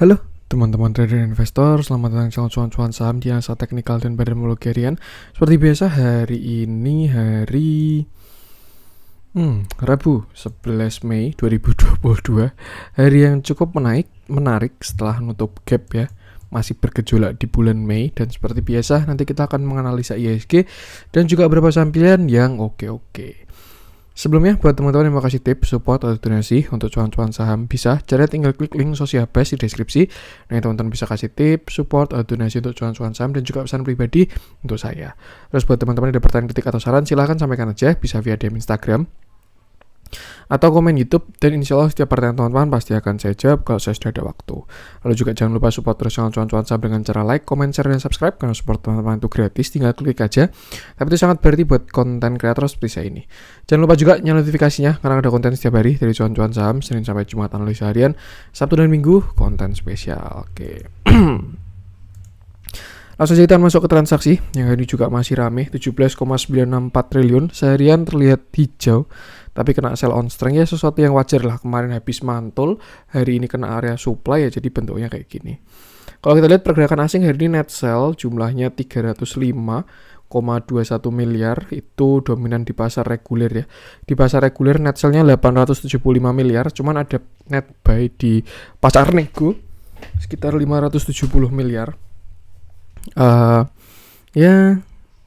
Halo teman-teman trader dan investor, selamat datang di channel cuan-cuan saham di analisa teknikal dan badan harian. Seperti biasa hari ini hari Rabu 11 Mei 2022, hari yang cukup menarik setelah nutup gap ya. Masih bergejolak di bulan Mei, dan seperti biasa nanti kita akan menganalisa IHSG dan juga beberapa saham pilihan yang oke. Sebelumnya, buat teman-teman yang mau kasih tips, support, atau donasi untuk cuan-cuan saham, bisa caranya tinggal klik link sosial base di deskripsi. Nah, teman-teman bisa kasih tips, support, atau donasi untuk cuan-cuan saham dan juga pesan pribadi untuk saya. Terus buat teman-teman yang ada pertanyaan, kritik, atau saran, silahkan sampaikan aja, bisa via DM Instagram atau komen YouTube, dan insya Allah setiap pertanyaan teman-teman pasti akan saya jawab kalau saya sudah ada waktu. Lalu juga jangan lupa support terus channel cuan-cuan saham dengan cara like, comment, share, dan subscribe, karena support teman-teman itu gratis, tinggal klik aja. Tapi itu sangat berarti buat konten kreator seperti saya ini. Jangan lupa juga nyalain notifikasinya, karena ada konten setiap hari dari cuan-cuan saham, Senin sampai Jumat analisa harian, Sabtu dan Minggu konten spesial. Oke. Langsung saja kita masuk ke transaksi yang hari ini juga masih rame, 17,964 triliun, seharian terlihat hijau tapi kena sell on strength ya, sesuatu yang wajar lah. Kemarin habis mantul, hari ini kena area supply ya, jadi bentuknya kayak gini. Kalau kita lihat pergerakan asing hari ini net sell jumlahnya 305,21 miliar, itu dominan di pasar reguler ya. Di pasar reguler net sell-nya 875 miliar, cuman ada net buy di pasar nego sekitar 570 miliar. Ya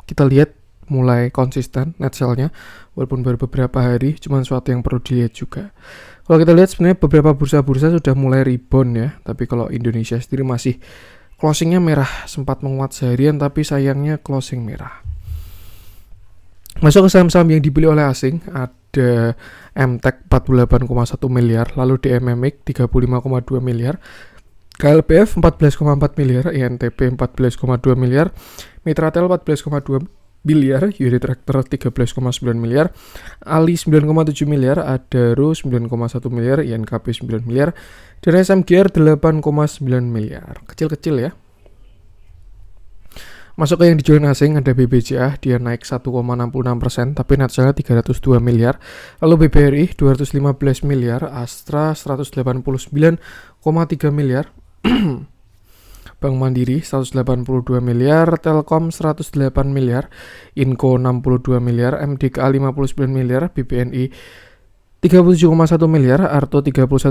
kita lihat mulai konsisten net sell-nya walaupun baru beberapa hari, cuman suatu yang perlu dilihat juga. Kalau kita lihat sebenarnya beberapa bursa-bursa sudah mulai rebound ya, tapi kalau Indonesia sendiri masih closingnya merah, sempat menguat seharian tapi sayangnya closing merah. Masuk ke saham-saham yang dibeli oleh asing, ada MTEK 48,1 miliar, lalu DMMX 35,2 miliar, KLPF 14,4 miliar, INTP 14,2 miliar, Mitratel 14,2 miliar, Unitractor 13,9 miliar, Ali 9,7 miliar, Adaro 9,1 miliar, INKP 9 miliar, dan SMGR 8,9 miliar. Kecil-kecil ya. Masuk ke yang dijual asing, ada BBCA, dia naik 1,66%, tapi net sell-nya 302 miliar. Lalu BBRI 215 miliar, Astra 189,3 miliar, Bank Mandiri 182 miliar, Telkom 108 miliar, Inco 62 miliar, MDKA 59 miliar, BPNI 37,1 miliar, Arto 31,2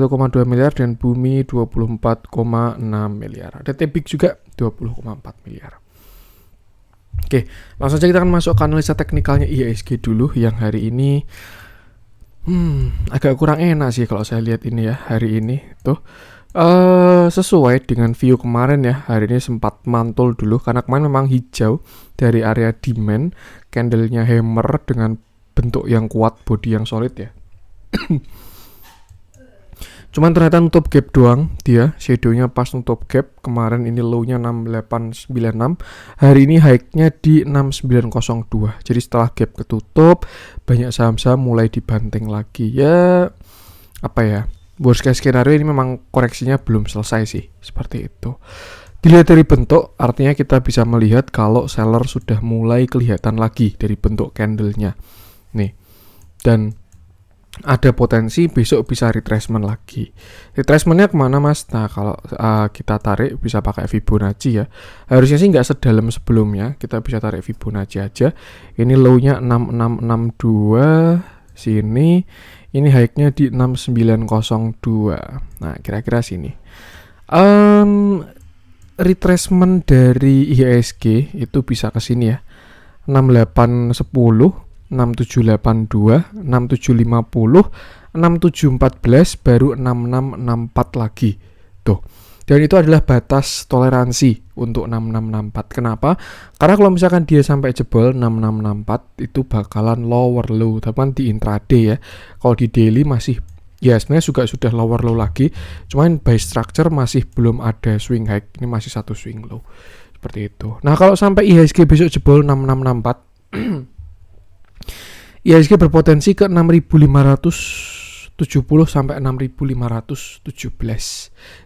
miliar, dan Bumi 24,6 miliar. Ada Tebik juga 20,4 miliar. Oke, langsung saja kita akan masuk ke analisa teknikalnya IHSG dulu, yang hari ini agak kurang enak sih kalau saya lihat ini ya, hari ini tuh. Sesuai dengan view kemarin ya, hari ini sempat mantul dulu karena kemarin memang hijau dari area demand, candlenya hammer dengan bentuk yang kuat, body yang solid ya. Cuman ternyata nutup gap doang, dia shadownya pas nutup gap. Kemarin ini low-nya 6896, hari ini high-nya di 6902. Jadi setelah gap ketutup, banyak saham-saham mulai dibanting lagi ya. Apa ya, worst case scenario ini memang koreksinya belum selesai sih, seperti itu. Dilihat dari bentuk, artinya kita bisa melihat kalau seller sudah mulai kelihatan lagi dari bentuk candlenya nih, dan ada potensi besok bisa retracement lagi. Retracementnya kemana mas? Nah kalau kita tarik bisa pakai Fibonacci ya. Harusnya sih nggak sedalam sebelumnya, kita bisa tarik Fibonacci aja. Ini low-nya 6662 sini, ini high-nya di 6902. Nah kira-kira sini. Retracement dari IHSG itu bisa ke sini ya, 6810, 6782, 6750, 6714, baru 6664 lagi. Tuh. Dan itu adalah batas toleransi untuk 6664. Kenapa? Karena kalau misalkan dia sampai jebol 6664 itu bakalan lower low. Tapi kan di intraday ya. Kalau di daily masih ya sebenarnya juga sudah lower low lagi. Cuman by structure masih belum ada swing high. Ini masih satu swing low. Seperti itu. Nah, kalau sampai IHSG besok jebol 6664 IHSG berpotensi ke 6.500 sampai 6517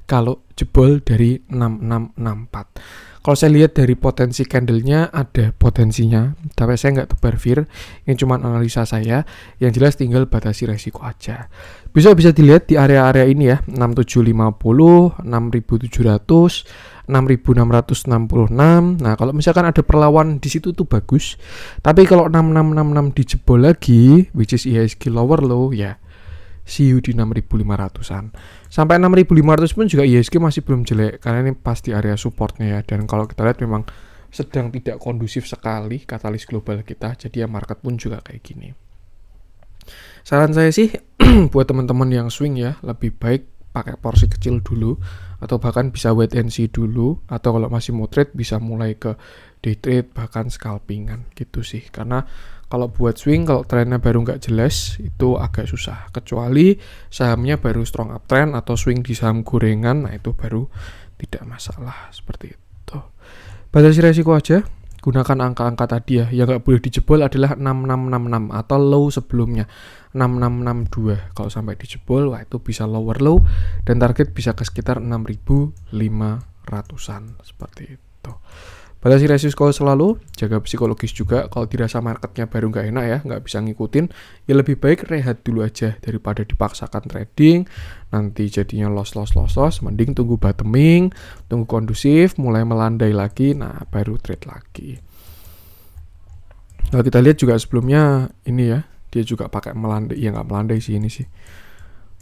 kalau jebol dari 6664. Kalau saya lihat dari potensi candlenya ada potensinya, tapi saya nggak tebar fear, ini cuma analisa saya, yang jelas tinggal batasi resiko aja. Bisa dilihat di area-area ini ya, 6750, 6700, 6666. Nah, kalau misalkan ada perlawan di situ tuh bagus. Tapi kalau 6666 dijebol lagi, which is IHSG lower low ya, see you di 6500-an. Sampai 6500 pun juga IHSG masih belum jelek karena ini pasti area supportnya ya. Dan kalau kita lihat memang sedang tidak kondusif sekali katalis global kita, jadi ya market pun juga kayak gini. Saran saya sih buat teman-teman yang swing ya, lebih baik pakai porsi kecil dulu atau bahkan bisa wait and see dulu, atau kalau masih mau trade bisa mulai ke day trade bahkan scalpingan gitu sih. Karena kalau buat swing, kalau trennya baru nggak jelas itu agak susah, kecuali sahamnya baru strong uptrend atau swing di saham gorengan, nah itu baru tidak masalah seperti itu. Batasi resiko aja, gunakan angka-angka tadi ya. Yang nggak boleh dijebol adalah 6666 atau low sebelumnya 6662. Kalau sampai dijebol, wah itu bisa lower low dan target bisa ke sekitar 6500-an seperti itu. Batasi resiko selalu, jaga psikologis juga. Kalau dirasa marketnya baru nggak enak ya, nggak bisa ngikutin, ya lebih baik rehat dulu aja daripada dipaksakan trading. Nanti jadinya loss. Mending tunggu bottoming, tunggu kondusif, mulai melandai lagi, nah baru trade lagi. Kalau kita lihat juga sebelumnya ini ya, dia juga pakai melandai, ya nggak melandai sih ini sih.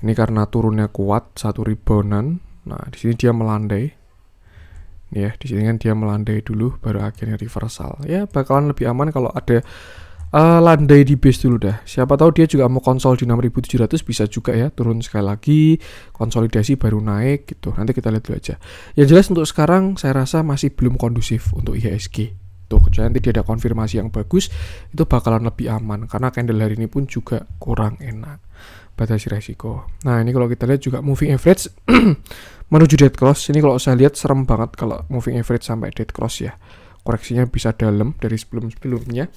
Ini karena turunnya kuat, satu reboundan. Nah di sini dia melandai. Ya, di sini kan dia melandai dulu baru akhirnya reversal. Ya, bakalan lebih aman kalau ada landai di base dulu dah. Siapa tahu dia juga mau konsol di 6700, bisa juga ya, turun sekali lagi, konsolidasi baru naik gitu. Nanti kita lihat dulu aja. Yang jelas untuk sekarang saya rasa masih belum kondusif untuk IHSG. Tuh, kecuali nanti dia ada konfirmasi yang bagus, itu bakalan lebih aman karena candle hari ini pun juga kurang enak. Batasi resiko. Nah, ini kalau kita lihat juga moving average menuju dead cross. Ini kalau saya lihat serem banget kalau moving average sampai dead cross ya. Koreksinya bisa dalam dari sebelum-sebelumnya.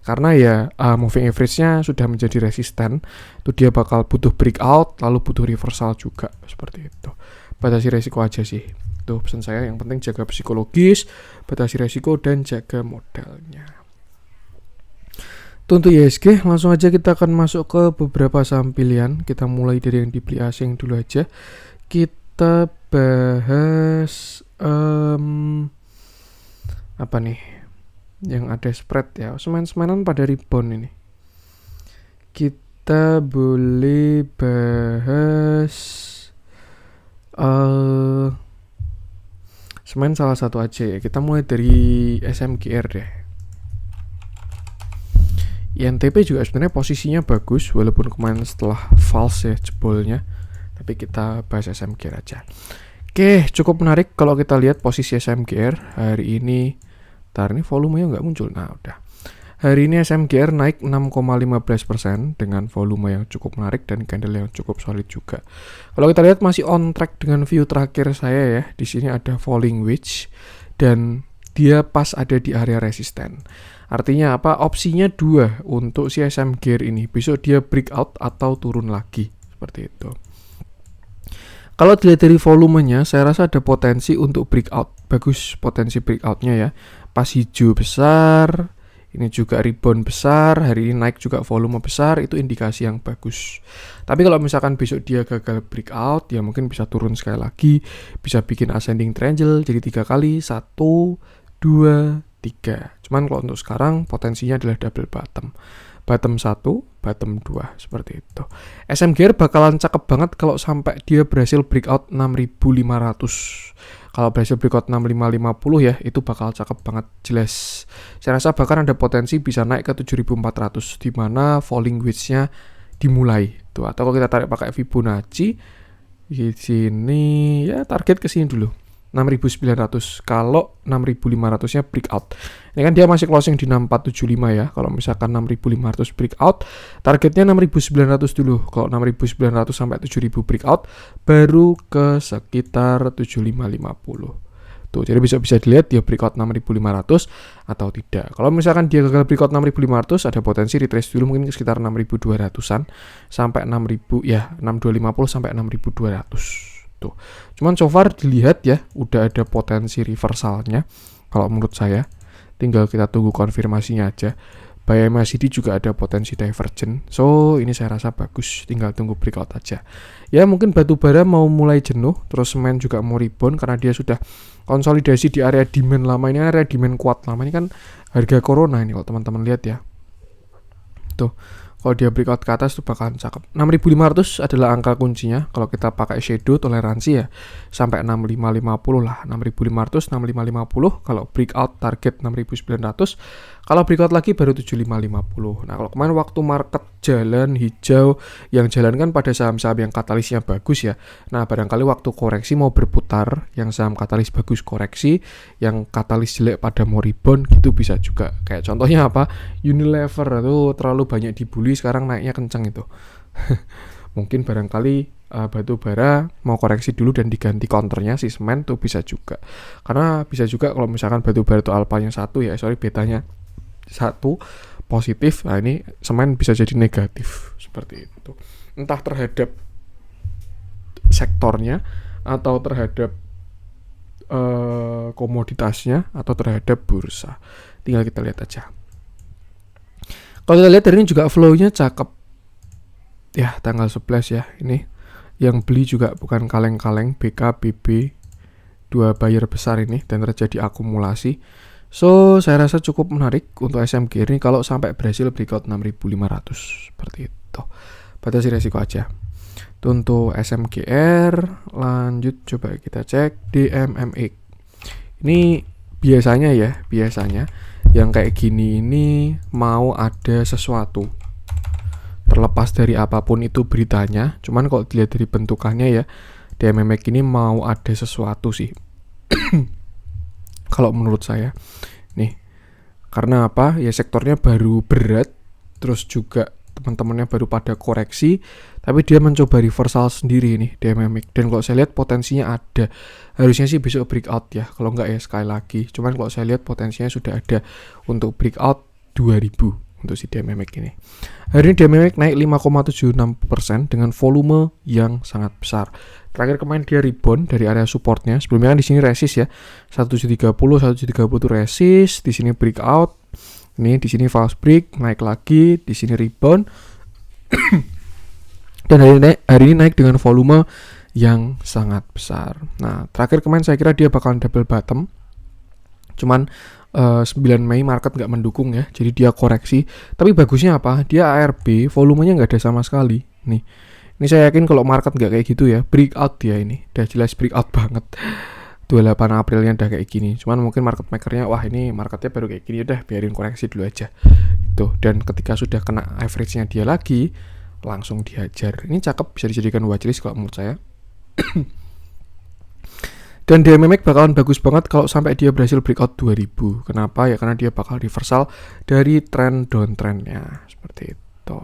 Karena ya moving average-nya sudah menjadi resisten. Itu dia bakal butuh breakout, lalu butuh reversal juga. Seperti itu. Batasi resiko aja sih. Itu pesan saya. Yang penting jaga psikologis, batasi resiko, dan jaga modalnya. Untuk IHSG, langsung aja kita akan masuk ke beberapa saham pilihan. Kita mulai dari yang dibeli asing dulu aja. Kita bahas apa nih? Yang ada spread ya. Semen-semenan pada rebound ini. Kita boleh bahas semen salah satu aja ya. Kita mulai dari SMGR deh. INTP juga sebenarnya posisinya bagus walaupun kemarin setelah false ya jebolnya, tapi kita bahas SMGR aja. Oke, cukup menarik kalau kita lihat posisi SMGR hari ini. Ini volumenya nggak muncul. Nah udah, hari ini SMGR naik 6,15% dengan volume yang cukup menarik dan candle yang cukup solid juga. Kalau kita lihat masih on track dengan view terakhir saya ya. Di sini ada falling wedge dan dia pas ada di area resisten. Artinya apa? Opsinya dua untuk si SMGR ini. Besok dia breakout atau turun lagi. Seperti itu. Kalau dilihat dari volumenya, saya rasa ada potensi untuk breakout. Bagus potensi breakoutnya ya. Pas hijau besar. Ini juga rebound besar. Hari ini naik juga volume besar. Itu indikasi yang bagus. Tapi kalau misalkan besok dia gagal breakout, ya mungkin bisa turun sekali lagi. Bisa bikin ascending triangle jadi 3 kali. 1, 2, 3. Cuman kalau untuk sekarang potensinya adalah double bottom. Bottom 1, bottom 2 seperti itu. SMGR bakalan cakep banget kalau sampai dia berhasil breakout 6500. Kalau berhasil breakout 6550 ya, itu bakal cakep banget jelas. Saya rasa bahkan ada potensi bisa naik ke 7400 di mana falling wedge-nya dimulai. Tuh, atau kalau kita tarik pakai Fibonacci di sini ya target ke sini dulu. 6.900 kalau 6.500-nya breakout. Ini kan dia masih closing di 6475 ya. Kalau misalkan 6.500 breakout, targetnya 6.900 dulu. Kalau 6.900 sampai 7.000 breakout, baru ke sekitar 7550. Tuh, jadi bisa dilihat dia breakout 6.500 atau tidak. Kalau misalkan dia gagal breakout 6.500, ada potensi retrace dulu mungkin sekitar 6.200-an sampai 6.000 ya, 6.250 sampai 6.200. Tuh. Cuman so far dilihat ya, udah ada potensi reversalnya kalau menurut saya. Tinggal kita tunggu konfirmasinya aja. Buy MACD juga ada potensi divergent. So, ini saya rasa bagus. Tinggal tunggu breakout aja. Ya, mungkin batubara mau mulai jenuh. Terus semen juga mau rebound karena dia sudah konsolidasi di area demand lama. Ini area demand kuat lama. Ini kan harga corona ini kalau teman-teman lihat ya. Tuh. Kalau dia breakout ke atas tuh bakalan cakep. 6.500 adalah angka kuncinya. Kalau kita pakai shadow toleransi ya sampai 6.550 lah. 6.500, 6.550. Kalau breakout target 6.900. Kalau breakout lagi baru 7.550. Nah, kalau kemarin waktu market jalan hijau, yang jalan kan pada saham-saham yang katalisnya bagus ya. Nah, barangkali waktu koreksi mau berputar, yang saham katalis bagus koreksi, yang katalis jelek pada mau rebound gitu bisa juga. Kayak contohnya apa? Unilever itu terlalu banyak dibully, sekarang naiknya kenceng itu. Mungkin barangkali batu bara mau koreksi dulu dan diganti counternya si semen tuh bisa juga. Karena bisa juga kalau misalkan batu bara itu alpanya 1 ya, betanya 1 positif, nah ini semen bisa jadi negatif seperti itu. Entah terhadap sektornya atau terhadap komoditasnya atau terhadap bursa. Tinggal kita lihat aja. Kalau kita lihat dari ini juga flow-nya cakep. Ya, tanggal 11 ya. Ini yang beli juga bukan kaleng-kaleng, BKBB, 2 buyer besar ini dan terjadi akumulasi. So, saya rasa cukup menarik untuk SMG ini kalau sampai berhasil breakout 6.500 seperti itu. Batasi resiko aja. Untuk SMGR, lanjut coba kita cek DMMX. Ini biasanya yang kayak gini ini mau ada sesuatu. Terlepas dari apapun itu beritanya, cuman kalau dilihat dari bentukannya ya, DMMX ini mau ada sesuatu sih. Kalau menurut saya nih, karena apa ya, sektornya baru berat, terus juga teman-temannya baru pada koreksi, tapi dia mencoba reversal sendiri nih DMMX, dan kalau saya lihat potensinya ada, harusnya sih besok breakout ya, kalau enggak ya sekali lagi, cuman kalau saya lihat potensinya sudah ada untuk breakout 2000 untuk si DMMX ini. Hari ini DMMX naik 5,76% dengan volume yang sangat besar. Terakhir kemarin dia rebound dari area supportnya. Sebelumnya kan di sini resist ya. 1730 itu resist, di sini breakout. Ini di sini false break, naik lagi, di sini rebound. Dan hari ini naik dengan volume yang sangat besar. Nah, terakhir kemarin saya kira dia bakalan double bottom. Cuman 9 Mei market nggak mendukung ya, jadi dia koreksi. Tapi bagusnya apa? Dia ARB, volumenya nggak ada sama sekali. Nih, ini saya yakin kalau market nggak kayak gitu ya, breakout dia ini, udah jelas breakout banget. 28 Aprilnya udah kayak gini. Cuman mungkin market makernya, wah ini marketnya baru kayak gini, udah biarin koreksi dulu aja. Gitu. Dan ketika sudah kena average-nya dia lagi, langsung dihajar. Ini cakep, bisa dijadikan watchlist kalau menurut saya. Dan DMMX bakalan bagus banget kalau sampai dia berhasil breakout 2000. Kenapa? Ya karena dia bakal reversal dari trend downtrendnya. Seperti itu.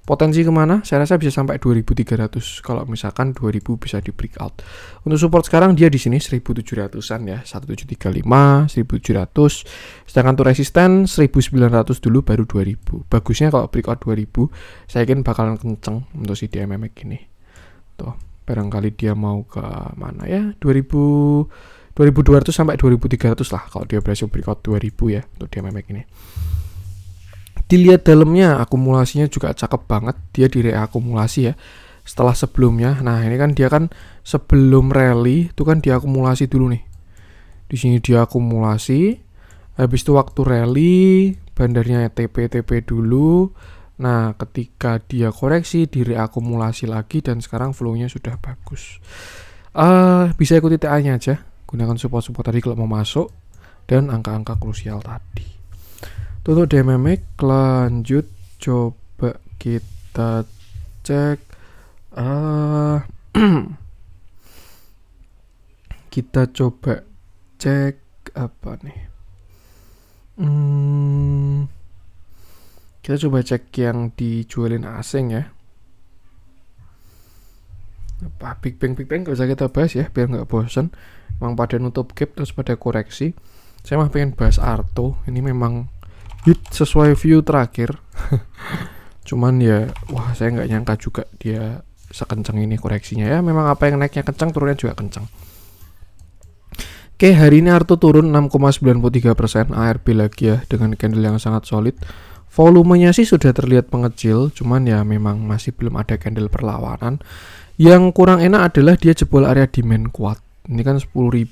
Potensi kemana? Saya rasa bisa sampai 2300 kalau misalkan 2000 bisa di breakout. Untuk support sekarang dia di sini 1700-an ya, 1735, 1700. Sedangkan untuk resisten 1900 dulu baru 2000. Bagusnya kalau breakout 2000, saya yakin bakalan kenceng untuk si DMMX ini. Tuh. Barangkali dia mau ke mana ya, 2200 sampai 2300 lah kalau dia berhasil breakout 2000 ya untuk DMMX ini. Dilihat dalamnya, akumulasinya juga cakep banget, dia direakumulasi ya setelah sebelumnya. Nah ini kan dia kan sebelum rally itu kan diakumulasi dulu nih, di sini dia akumulasi, habis itu waktu rally bandarnya TP dulu. Nah, ketika dia koreksi, direakumulasi lagi, dan sekarang flow-nya sudah bagus. Bisa ikuti TA-nya aja, gunakan support-support tadi kalau mau masuk, dan angka-angka krusial tadi. Untuk DMMX, lanjut coba kita cek. Kita coba cek apa nih? Kita coba cek yang dijualin asing ya. Big Bang gak usah kita bahas ya biar nggak bosen. Emang pada nutup gap terus pada koreksi. Saya mah pengen bahas Arto. Ini memang hit sesuai view terakhir. Cuman ya, wah saya nggak nyangka juga dia sekencang ini koreksinya ya. Memang apa yang naiknya kencang turunnya juga kencang. Oke, hari ini Arto turun 6,93%, ARB lagi ya dengan candle yang sangat solid. Volumenya sih sudah terlihat mengecil, cuman ya memang masih belum ada candle perlawanan. Yang kurang enak adalah dia jebol area demand kuat. Ini kan 10.000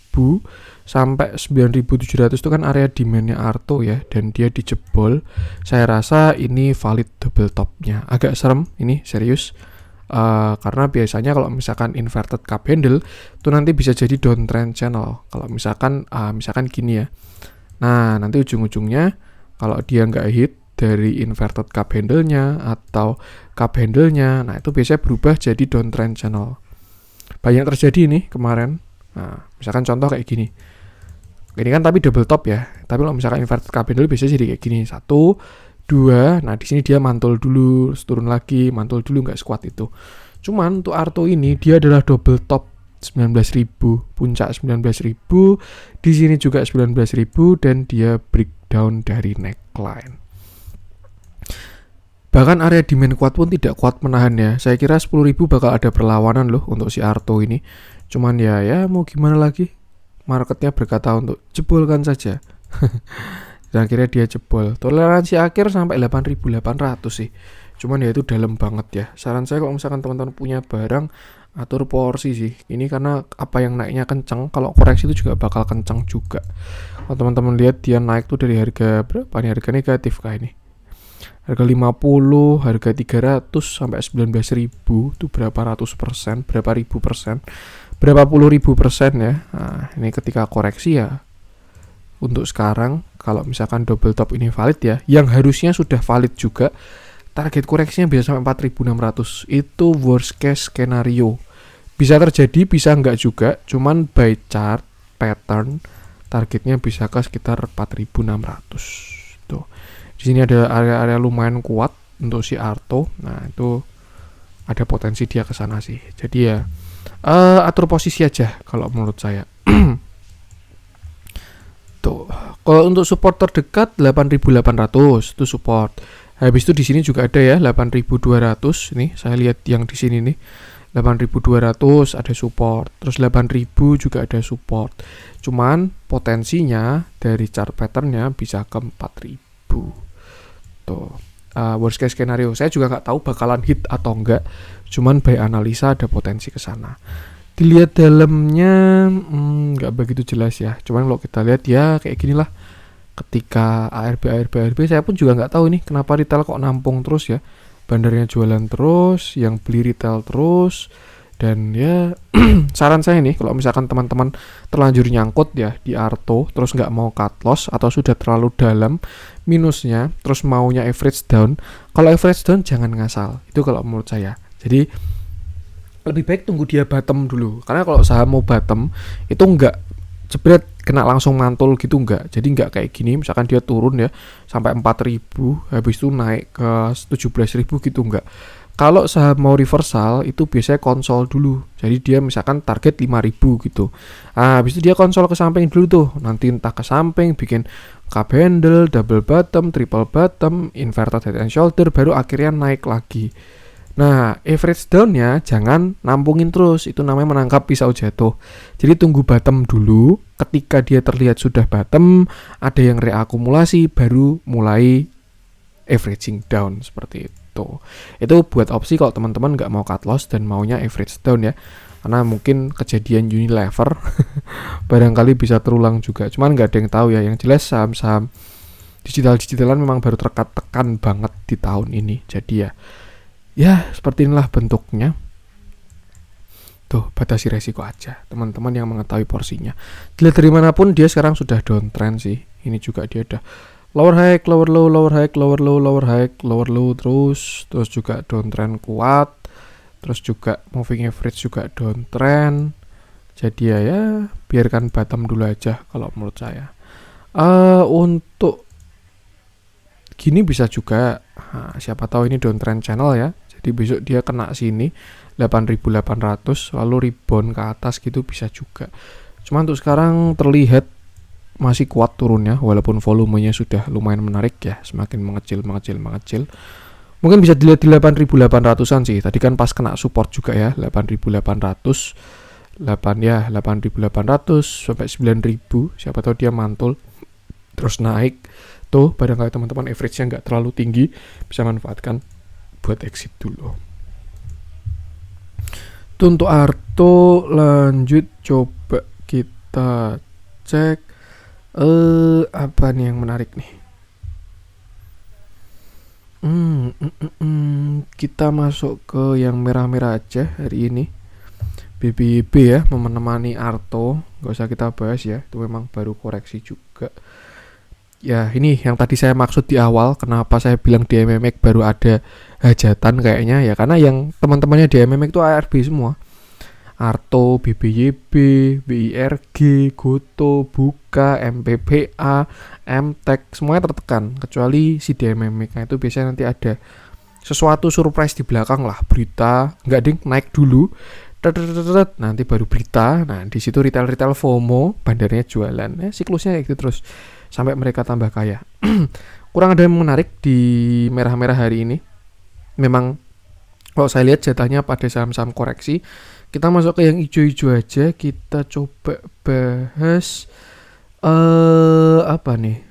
sampai 9.700 itu kan area demandnya Arto ya, dan dia dijebol. Saya rasa ini valid double topnya. Agak serem ini, serius. Karena biasanya kalau misalkan inverted cup handle itu nanti bisa jadi downtrend channel. Kalau misalkan gini ya. Nah, nanti ujung-ujungnya kalau dia nggak hit dari inverted cup handle-nya atau cup handle-nya, nah itu biasanya berubah jadi downtrend channel. Banyak terjadi nih kemarin. Nah, misalkan contoh kayak gini. Ini kan tapi double top ya. Tapi kalau misalkan inverted cup handle biasanya jadi kayak gini. 1, 2, nah di sini dia mantul dulu, turun lagi, mantul dulu, nggak sekuat itu. Cuman untuk Arto ini dia adalah double top 19.000, puncak 19.000, di sini juga 19.000 dan dia breakdown dari neckline. Bahkan area demand kuat pun tidak kuat menahan ya. Saya kira 10.000 bakal ada perlawanan loh untuk si Arto ini. Cuman ya mau gimana lagi? Marketnya berkata untuk jebolkan saja. Dan akhirnya dia jebol. Toleransi akhir sampai 8.800 sih. Cuman ya itu dalam banget ya. Saran saya kalau misalkan teman-teman punya barang, atur porsi sih. Ini karena apa yang naiknya kencang, kalau koreksi itu juga bakal kencang juga. Kalau teman-teman lihat dia naik tuh dari harga berapa nih? Harga negatif kayak ini. Harga 50, harga 300 sampai 19.000 itu berapa ratus persen, berapa ribu persen, berapa puluh ribu persen ya. Nah, ini ketika koreksi ya. Untuk sekarang kalau misalkan double top ini valid ya, yang harusnya sudah valid juga, target koreksinya bisa sampai 4.600. Itu worst case skenario. Bisa terjadi, bisa enggak juga. Cuman by chart pattern targetnya bisa ke sekitar 4.600. Tuh. Di sini ada area-area lumayan kuat untuk si Arto. Nah, itu ada potensi dia ke sana sih. Jadi ya atur posisi aja kalau menurut saya. Tuh. Kalau untuk support terdekat 8.800 itu support. Habis itu di sini juga ada ya 8.200 nih, saya lihat yang di sini nih. 8.200 ada support, terus 8.000 juga ada support. Cuman potensinya dari chart patternnya bisa ke 4.000. Tuh. Worst case skenario saya juga nggak tahu bakalan hit atau enggak, cuman by analisa ada potensi ke sana. Dilihat dalamnya nggak begitu jelas ya, cuman kalau kita lihat ya kayak gini lah. Ketika ARB saya pun juga nggak tahu nih kenapa retail kok nampung terus ya, bandarnya jualan terus, yang beli retail terus. Dan ya saran saya nih, kalau misalkan teman-teman terlanjur nyangkut ya di Arto, terus nggak mau cut loss atau sudah terlalu dalam minusnya, terus maunya average down, kalau average down jangan ngasal, itu kalau menurut saya. Jadi lebih baik tunggu dia bottom dulu, karena kalau saham mau bottom itu nggak jebret kena langsung mantul gitu, nggak. Jadi nggak kayak gini, misalkan dia turun ya sampai 4.000, habis itu naik ke 17.000 gitu, nggak. Kalau saham mau reversal itu biasanya konsol dulu. Jadi dia misalkan target 5.000 gitu. Habis itu dia konsol ke samping dulu tuh. Nanti entah ke samping bikin cup handle, double bottom, triple bottom, inverted head and shoulder, baru akhirnya naik lagi. Nah, average down-nya jangan nampungin terus. Itu namanya menangkap pisau jatuh. Jadi tunggu bottom dulu. Ketika dia terlihat sudah bottom, ada yang reakumulasi, baru mulai averaging down seperti itu. Itu buat opsi kalau teman-teman nggak mau cut loss dan maunya average down ya, karena mungkin kejadian Unilever barangkali bisa terulang juga, cuman nggak ada yang tahu ya. Yang jelas saham-saham digitalan memang baru tekan banget di tahun ini. Jadi ya seperti inilah bentuknya. Tuh, batasi resiko aja teman-teman yang mengetahui porsinya. Dilihat dari manapun dia sekarang sudah downtrend sih. Ini juga dia udah lower high, lower low, lower high, lower low, lower high, lower low terus juga downtrend kuat, terus juga moving average juga downtrend. Jadi ya biarkan bottom dulu aja kalau menurut saya. Untuk gini bisa juga, siapa tahu ini downtrend channel ya. Jadi besok dia kena sini 8.800 lalu rebound ke atas gitu bisa juga. Cuma untuk sekarang terlihat masih kuat turunnya walaupun volumenya sudah lumayan menarik ya, semakin mengecil. Mungkin bisa dilihat di 8.800-an sih. Tadi kan pas kena support juga ya, 8.800 8.800 sampai 9.000. Siapa tahu dia mantul terus naik. Tuh, barangkali teman-teman average-nya nggak terlalu tinggi, bisa manfaatkan buat exit dulu. Tuh untuk Arto, lanjut coba kita cek apa nih yang menarik nih. Kita masuk ke yang merah-merah aja hari ini. BBYB ya, menemani Arto, nggak usah kita bahas ya, itu memang baru koreksi juga. Ya ini yang tadi saya maksud di awal, kenapa saya bilang di MMX baru ada hajatan kayaknya ya, karena yang teman-temannya di MMX itu ARB semua. Arto, BBYB, BIRG, Goto, Buka, MPPA, MTEK, semuanya tertekan. Kecuali si DMMX, nah itu biasanya nanti ada sesuatu surprise di belakang lah, berita, nggak ding, naik dulu, nanti baru berita. Nah di situ retail FOMO, bandarnya jualan, siklusnya kayak gitu terus sampai mereka tambah kaya. Kurang ada yang menarik di merah-merah hari ini. Memang kalau saya lihat jatahnya pada saham-saham koreksi. Kita masuk ke yang hijau-hijau aja. Kita coba bahas apa nih?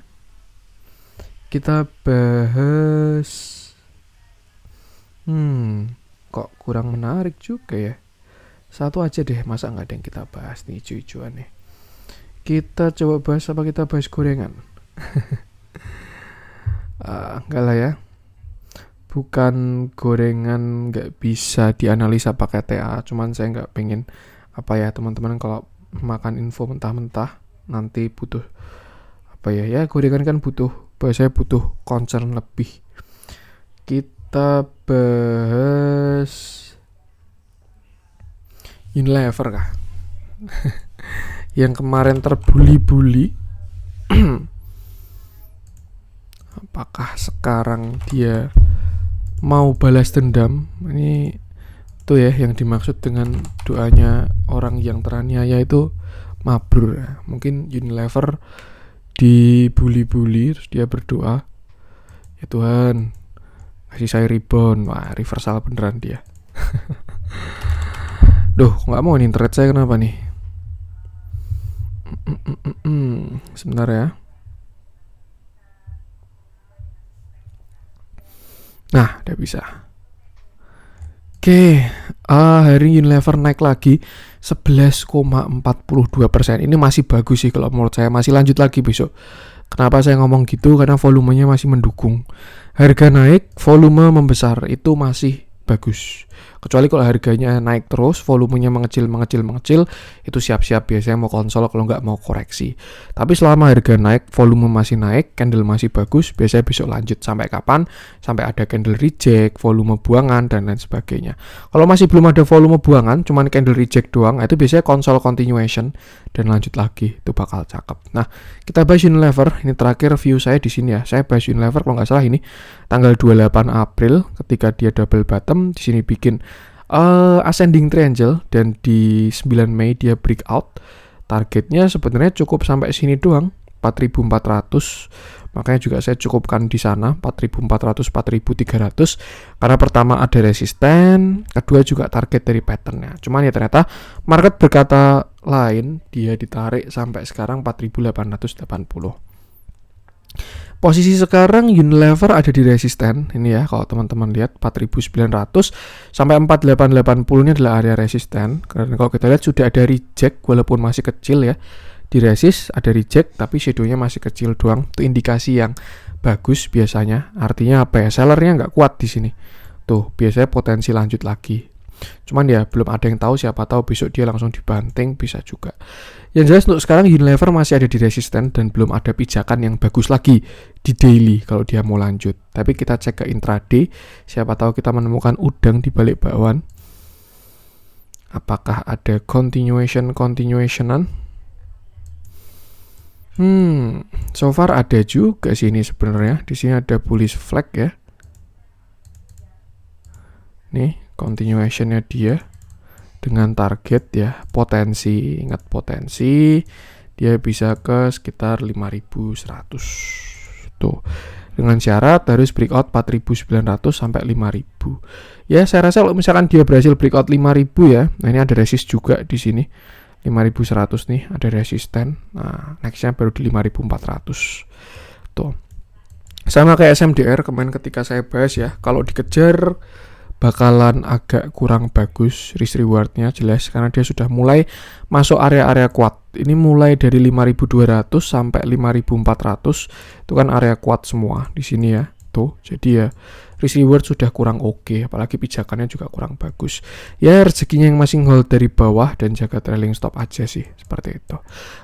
Kita bahas kok kurang menarik juga ya. Satu aja deh, masa nggak ada yang kita bahas nih hijau-hijauan nih. Kita coba bahas apa, kita bahas gorengan. Enggak lah ya. Bukan gorengan nggak bisa dianalisa pakai TA, cuman saya nggak pengen apa ya teman-teman kalau makan info mentah-mentah nanti butuh apa ya gorengan kan butuh, saya butuh concern lebih. Kita bahas Unilever kah? Yang kemarin terbuli-buli. Apakah sekarang dia mau balas dendam? Ini tuh ya yang dimaksud dengan doanya orang yang teraniaya itu mabrur. Mungkin Unilever dibuli-buli terus dia berdoa, ya Tuhan kasih saya rebound. Wah, reversal beneran dia. Duh, nggak mau nih internet saya, kenapa nih? Sebentar ya. Nah, udah bisa. Oke, hari Unilever naik lagi 11,42%. Ini masih bagus sih kalau menurut saya, masih lanjut lagi besok. Kenapa saya ngomong gitu? Karena volumenya masih mendukung. Harga naik, volume membesar, itu masih bagus. Kecuali kalau harganya naik terus, volumenya mengecil, itu siap-siap biasanya mau konsol kalau nggak mau koreksi. Tapi selama harga naik, volume masih naik, candle masih bagus, biasanya besok lanjut. Sampai kapan? Sampai ada candle reject, volume buangan, dan lain sebagainya. Kalau masih belum ada volume buangan, cuman candle reject doang, itu biasanya konsol continuation, dan lanjut lagi, itu bakal cakep. Nah, kita bahas Unilever, ini terakhir view saya di sini ya. Saya bahas Unilever kalau nggak salah ini tanggal 28 April ketika dia double bottom, di sini bikin ascending triangle dan di 9 Mei dia breakout. Targetnya sebenarnya cukup sampai sini doang, 4.400. Makanya juga saya cukupkan di sana 4.400 4.300 karena pertama ada resisten, kedua juga target dari patternnya. Cuman ya ternyata market berkata lain, dia ditarik sampai sekarang 4.880. Posisi sekarang Unilever ada di resisten. Ini ya kalau teman-teman lihat 4.900 sampai 4.880 ini adalah area resisten. Karena kalau kita lihat sudah ada reject walaupun masih kecil ya. Di resist ada reject tapi shadownya masih kecil doang. Itu indikasi yang bagus biasanya. Artinya apa ya? Sellernya nggak kuat di sini. Tuh biasanya potensi lanjut lagi. Cuman ya belum ada yang tahu, siapa tahu besok dia langsung dibanting, bisa juga. Yang jelas untuk sekarang Unilever masih ada di resisten dan belum ada pijakan yang bagus lagi di daily kalau dia mau lanjut. Tapi kita cek ke intraday, siapa tahu kita menemukan udang di balik bakwan. Apakah ada continuationan? So far ada juga sih ini sebenarnya. Di sini ada bullish flag ya. Nih continuationnya dia dengan target ya, potensi, ingat potensi, dia bisa ke sekitar 5.100 tuh, dengan syarat harus breakout 4.900 sampai 5.000 ya. Saya rasa kalau misalkan dia berhasil breakout 5.000 ya, nah ini ada resist juga di sini 5.100 nih, ada resisten. Nah nextnya baru di 5.400 tuh. Sama kayak SMDR kemarin ketika saya bahas ya, kalau dikejar bakalan agak kurang bagus risk rewardnya, jelas karena dia sudah mulai masuk area-area kuat. Ini mulai dari 5.200 sampai 5.400 itu kan area kuat semua di sini ya tuh. Jadi ya risk reward sudah kurang oke, apalagi pijakannya juga kurang bagus ya. Rezekinya yang masih hold dari bawah dan jaga trailing stop aja sih, seperti itu.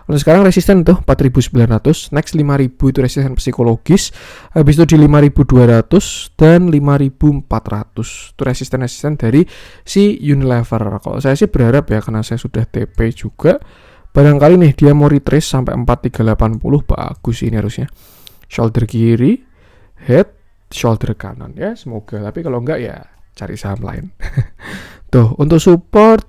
Kalau sekarang resisten tuh 4.900, next 5.000 itu resisten psikologis, habis itu di 5.200 dan 5.400 itu resisten dari si Unilever. Kalau saya sih berharap ya, karena saya sudah TP juga, barangkali nih dia mau retrace sampai 4.380, bagus ini harusnya. Shoulder kiri, head, shoulder kanan ya, semoga. Tapi kalau enggak ya cari saham lain. Tuh untuk support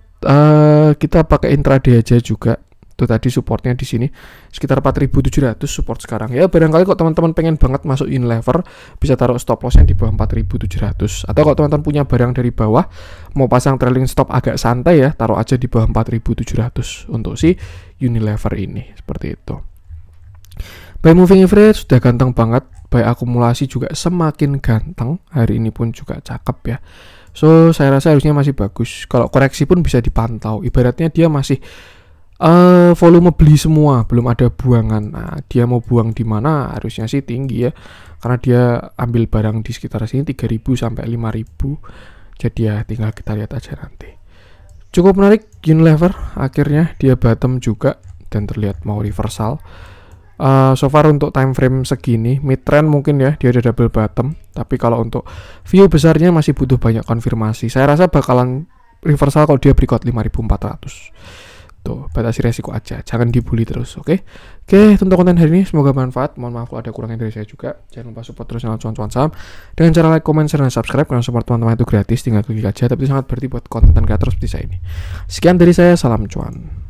kita pakai intraday aja juga. Tuh tadi supportnya di sini sekitar 4.700 support sekarang ya. Barangkali kok teman-teman pengen banget masuk Unilever, bisa taruh stop lossnya di bawah 4.700. Atau kalau teman-teman punya barang dari bawah mau pasang trailing stop agak santai ya, taruh aja di bawah 4.700 untuk si Unilever ini, seperti itu. Buy moving average sudah ganteng banget, buy akumulasi juga semakin ganteng, hari ini pun juga cakep ya. So saya rasa harusnya masih bagus. Kalau koreksi pun bisa dipantau, ibaratnya dia masih volume beli semua, belum ada buangan. Nah dia mau buang di mana harusnya sih tinggi ya, karena dia ambil barang di sekitar sini 3.000 sampai 5.000. Jadi ya tinggal kita lihat aja nanti. Cukup menarik Unilever, akhirnya dia bottom juga dan terlihat mau reversal. So far untuk time frame segini mid trend mungkin ya dia ada double bottom, tapi kalau untuk view besarnya masih butuh banyak konfirmasi. Saya rasa bakalan reversal kalau dia breakout 5.400. Tuh, batasi resiko aja, jangan dibully terus, oke? Oke, untuk konten hari ini semoga bermanfaat. Mohon maaf kalau ada kurangnya dari saya juga. Jangan lupa support terus channel cuan-cuan saham dengan cara like, comment, share, dan subscribe. Karena support teman-teman itu gratis, tinggal klik aja, tapi itu sangat berarti buat konten kreator seperti saya ini. Sekian dari saya, salam cuan.